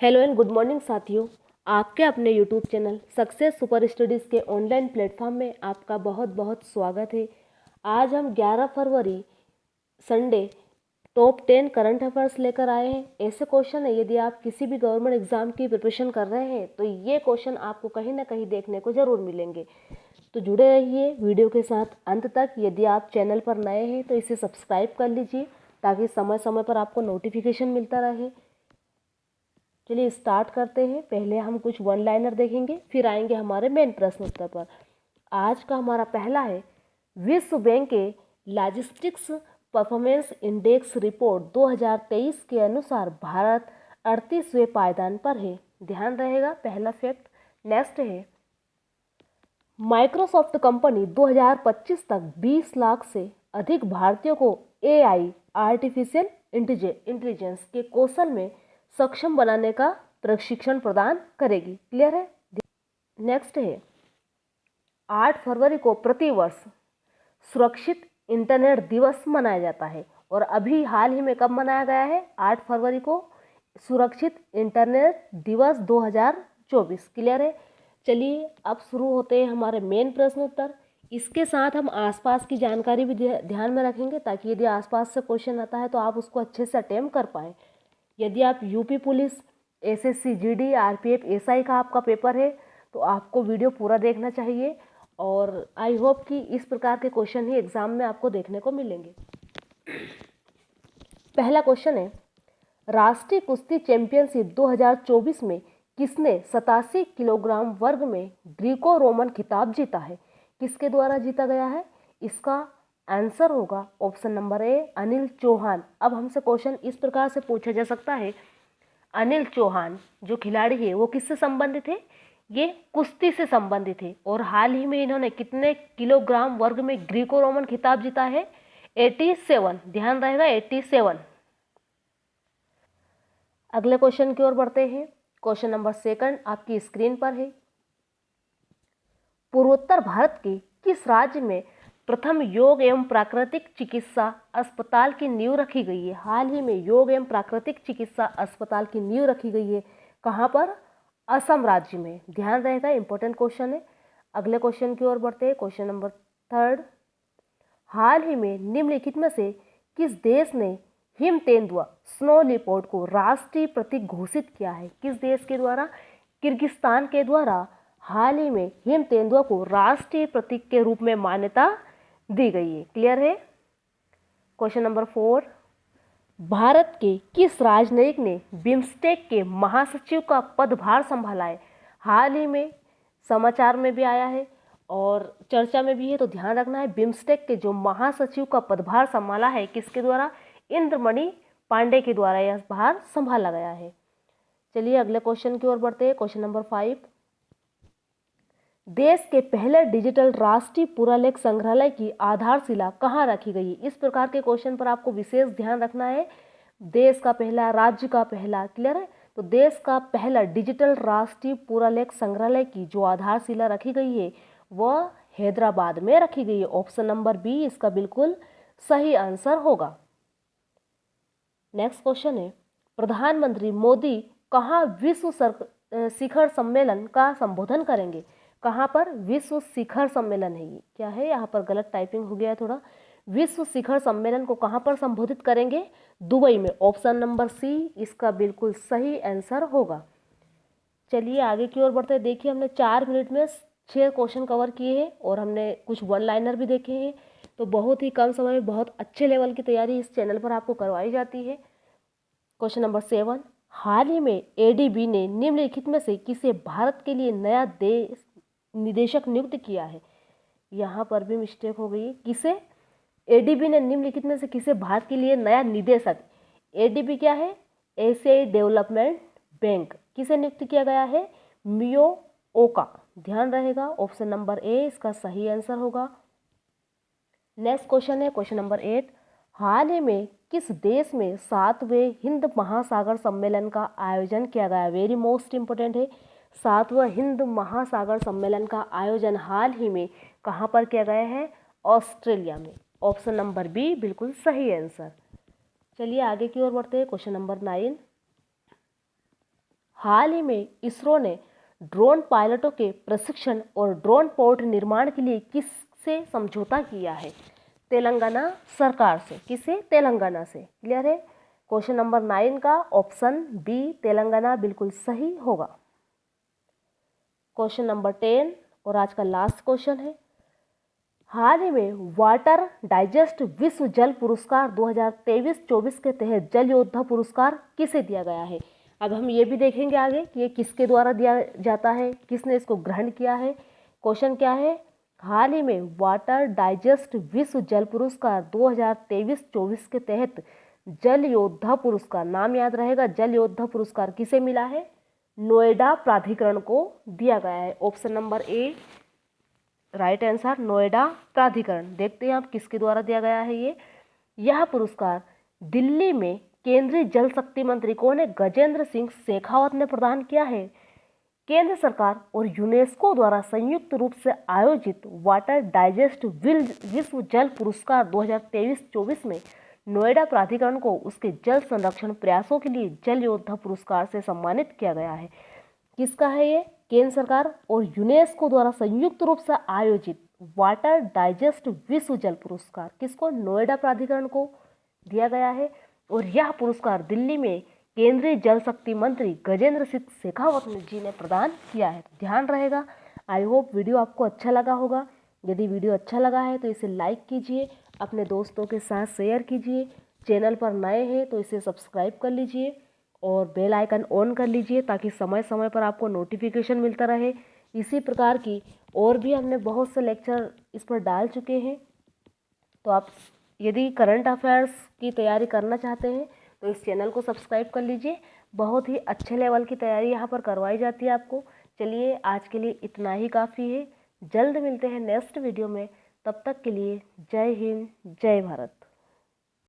Hello and good morning साथियों। आपके अपने YouTube channel success super studies के ऑनलाइन प्लेटफॉर्म में आपका बहुत बहुत स्वागत है। आज हम 11 फरवरी संडे टॉप 10 करंट अफेयर्स लेकर आए हैं। ऐसे क्वेश्चन है, यदि आप किसी भी गवर्नमेंट एग्जाम की प्रिपरेशन कर रहे हैं तो ये क्वेश्चन आपको कहीं ना कहीं देखने को ज़रूर मिलेंगे। तो जुड़े रहिए वीडियो के साथ अंत तक। यदि आप चैनल पर नए हैं तो इसे सब्सक्राइब कर लीजिए ताकि समय समय पर आपको नोटिफिकेशन मिलता रहे। चलिए स्टार्ट करते हैं। पहले हम कुछ वन लाइनर देखेंगे, फिर आएंगे हमारे मेन प्रश्न उत्तर पर। आज का हमारा पहला है, विश्व बैंक के लॉजिस्टिक्स परफॉर्मेंस इंडेक्स रिपोर्ट 2023 के अनुसार भारत 38वें पायदान पर है। ध्यान रहेगा पहला फैक्ट। नेक्स्ट है, माइक्रोसॉफ्ट कंपनी 2025 तक 20 लाख से अधिक भारतीयों को एआई आर्टिफिशियल इंटेलिजेंस के कौशल में सक्षम बनाने का प्रशिक्षण प्रदान करेगी। क्लियर है। नेक्स्ट है, 8 फरवरी को प्रतिवर्ष सुरक्षित इंटरनेट दिवस मनाया जाता है और अभी हाल ही में कब मनाया गया है? 8 फरवरी को सुरक्षित इंटरनेट दिवस 2024। क्लियर है। चलिए अब शुरू होते हैं हमारे मेन प्रश्न उत्तर। इसके साथ हम आसपास की जानकारी भी ध्यान में रखेंगे ताकि यदि आसपास से क्वेश्चन आता है तो आप उसको अच्छे से अटेम्प्ट कर पाएँ। यदि आप UP police, SSC, GD, RPF, SI का आपका पेपर है तो आपको वीडियो पूरा देखना चाहिए और आई होप कि इस प्रकार के क्वेश्चन ही एग्जाम में आपको देखने को मिलेंगे। पहला क्वेश्चन है, राष्ट्रीय कुश्ती चैंपियनशिप 2024 में किसने 87 किलोग्राम वर्ग में ग्रीको रोमन खिताब जीता है? किसके द्वारा जीता गया है? इसका आंसर होगा option number A, Anil Chauhan. अब हमसे क्वेश्चन इस प्रकार से पूछा जा सकता है, अनिल चौहान जो खिलाड़ी है वो किससे संबंधित है? ये कुश्ती से संबंधित है और हाल ही में इन्होंने कितने किलोग्राम वर्ग में ग्रीको रोमन खिताब जीता है? 87। ध्यान रहेगा 87। अगले क्वेश्चन की ओर बढ़ते हैं। क्वेश्चन नंबर सेकंड आपकी स्क्रीन पर है। पूर्वोत्तर भारत के किस राज्य में प्रथम योग एवं प्राकृतिक चिकित्सा अस्पताल की नींव रखी गई है? हाल ही में योग एवं प्राकृतिक चिकित्सा अस्पताल की नींव रखी गई है। कहाँ पर? असम राज्य में। ध्यान रहेगा, इंपॉर्टेंट क्वेश्चन है। अगले क्वेश्चन की ओर बढ़ते हैं। क्वेश्चन नंबर थर्ड, हाल ही में निम्नलिखित में से किस देश ने हिम तेंदुआ स्नो लियोपार्ड को राष्ट्रीय प्रतीक घोषित किया है? किस देश के द्वारा? किर्गिस्तान के द्वारा हाल ही में हिम तेंदुआ को राष्ट्रीय प्रतीक के रूप में मान्यता दी गई है। क्लियर है। क्वेश्चन नंबर 4, भारत के किस राजनयिक ने बिम्स्टेक के महासचिव का पदभार संभाला है? हाल ही में समाचार में भी आया है और चर्चा में भी है, तो ध्यान रखना है। बिम्स्टेक के जो महासचिव का पदभार संभाला है किसके द्वारा? इंद्रमणि पांडे के द्वारा यह भार संभाला गया है। चलिए अगले क्वेश्चन की ओर बढ़ते हैं। क्वेश्चन नंबर 5, देश के पहले डिजिटल राष्ट्रीय पुरालेख संग्रहालय की आधारशिला कहाँ रखी गई? इस प्रकार के क्वेश्चन पर आपको विशेष ध्यान रखना है। देश का पहला, राज्य का पहला। क्लियर है। तो देश का पहला डिजिटल राष्ट्रीय पुरालेख संग्रहालय की जो आधारशिला रखी गई है वह हैदराबाद में रखी गई है। ऑप्शन नंबर बी इसका बिल्कुल सही आंसर होगा। नेक्स्ट क्वेश्चन है, प्रधानमंत्री मोदी कहाँ विश्व शिखर सम्मेलन का संबोधन करेंगे? कहाँ पर? विश्व शिखर सम्मेलन है। ये क्या है? यहाँ पर गलत टाइपिंग हो गया है थोड़ा। विश्व शिखर सम्मेलन को कहाँ पर संबोधित करेंगे? दुबई में। ऑप्शन नंबर सी इसका बिल्कुल सही आंसर होगा। चलिए आगे की ओर बढ़ते हैं। देखिए हमने 4 मिनट में 6 क्वेश्चन कवर किए हैं और हमने कुछ वन लाइनर भी देखे हैं। तो बहुत ही कम समय में बहुत अच्छे लेवल की तैयारी इस चैनल पर आपको करवाई जाती है। क्वेश्चन नंबर 7, हाल ही में एडीबी ने निम्नलिखित में से किसे भारत के लिए नया देश निदेशक नियुक्त किया है? यहाँ पर भी मिस्टेक हो गई। किसे? एडीबी ने निम्नलिखित में से किसे भारत के लिए नया निदेशक? एडीबी क्या है? एशियाई डेवलपमेंट बैंक। किसे नियुक्त किया गया है? मियो ओका। ध्यान रहेगा ऑप्शन नंबर ए इसका सही आंसर होगा। नेक्स्ट क्वेश्चन है क्वेश्चन नंबर 8, हाल ही में किस देश में 7वें हिंद महासागर सम्मेलन का आयोजन किया गया? वेरी मोस्ट इंपोर्टेंट है। 7वां हिंद महासागर सम्मेलन का आयोजन हाल ही में कहाँ पर किया गया है? ऑस्ट्रेलिया में। ऑप्शन नंबर बी बिल्कुल सही आंसर। चलिए आगे की ओर बढ़ते हैं। क्वेश्चन नंबर 9, हाल ही में इसरो ने ड्रोन पायलटों के प्रशिक्षण और ड्रोन पोर्ट निर्माण के लिए किससे समझौता किया है? तेलंगाना सरकार से। किसे? तेलंगाना से। क्लियर है? क्वेश्चन नंबर 9 का ऑप्शन बी तेलंगाना बिल्कुल सही होगा। क्वेश्चन नंबर 10 और आज का लास्ट क्वेश्चन है, हाल ही में वाटर डाइजेस्ट विश्व जल पुरस्कार 2023-24 के तहत जल योद्धा पुरस्कार किसे दिया गया है? अब हम ये भी देखेंगे आगे कि ये किसके द्वारा दिया जाता है, किसने इसको ग्रहण किया है। क्वेश्चन क्या है? हाल ही में वाटर डाइजेस्ट विश्व जल पुरस्कार 2023-24 के तहत जल योद्धा पुरस्कार, नाम याद रहेगा, जल योद्धा पुरस्कार किसे मिला है? नोएडा प्राधिकरण को दिया गया है। ऑप्शन नंबर ए राइट आंसर, नोएडा प्राधिकरण। देखते हैं आप किसके द्वारा दिया गया है ये। यह पुरस्कार दिल्ली में केंद्रीय जल शक्ति मंत्री कौन है? गजेंद्र सिंह शेखावत ने प्रदान किया है। केंद्र सरकार और यूनेस्को द्वारा संयुक्त रूप से आयोजित वाटर डाइजेस्ट विश्व जल पुरस्कार 2023-24 में नोएडा प्राधिकरण को उसके जल संरक्षण प्रयासों के लिए जल योद्धा पुरस्कार से सम्मानित किया गया है। किसका है ये? केंद्र सरकार और यूनेस्को द्वारा संयुक्त रूप से आयोजित वाटर डाइजेस्ट विश्व जल पुरस्कार किसको? नोएडा प्राधिकरण को दिया गया है। और यह पुरस्कार दिल्ली में केंद्रीय जल शक्ति मंत्री गजेंद्र सिंह शेखावत जी ने प्रदान किया है। ध्यान रहेगा। आई होप वीडियो आपको अच्छा लगा होगा। यदि वीडियो अच्छा लगा है तो इसे लाइक कीजिए, अपने दोस्तों के साथ शेयर कीजिए। चैनल पर नए हैं तो इसे सब्सक्राइब कर लीजिए और बेल आइकन ऑन कर लीजिए ताकि समय समय पर आपको नोटिफिकेशन मिलता रहे। इसी प्रकार की और भी हमने बहुत से लेक्चर इस पर डाल चुके हैं। तो आप यदि करंट अफेयर्स की तैयारी करना चाहते हैं तो इस चैनल को सब्सक्राइब कर लीजिए। बहुत ही अच्छे लेवल की तैयारी यहाँ पर करवाई जाती है आपको। चलिए आज के लिए इतना ही काफ़ी है। जल्द मिलते हैं नेक्स्ट वीडियो में। तब तक के लिए जय हिंद, जय भारत।